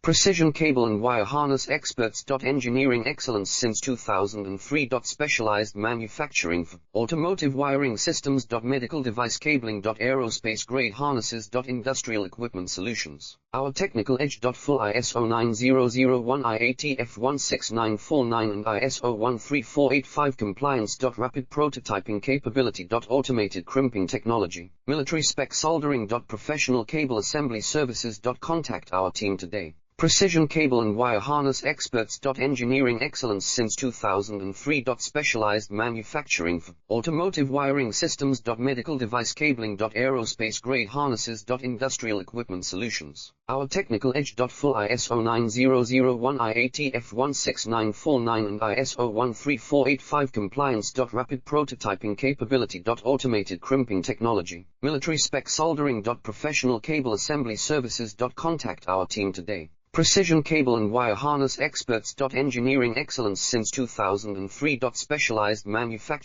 Precision cable and wire harness experts. Engineering excellence since 2003. Specialized manufacturing for automotive wiring systems. Medical device cabling. Aerospace grade harnesses. Industrial equipment solutions. Our technical edge. Full ISO 9001 IATF 16949 and ISO 13485 compliance. Rapid prototyping capability. Automated crimping technology. Military spec soldering. Professional cable assembly services. Contact our team today. Precision cable and wire harness experts. Engineering excellence since 2003. Specialized manufacturing for automotive wiring systems. Medical device cabling. Aerospace grade harnesses. Industrial equipment solutions. Our technical edge. Full ISO 9001 IATF 16949 and ISO 13485 compliance. Rapid prototyping capability. Automated crimping technology. Military spec soldering. Professional cable assembly services. Contact our team today. Precision cable and wire harness experts. Engineering excellence since 2003. Specialized manufacturing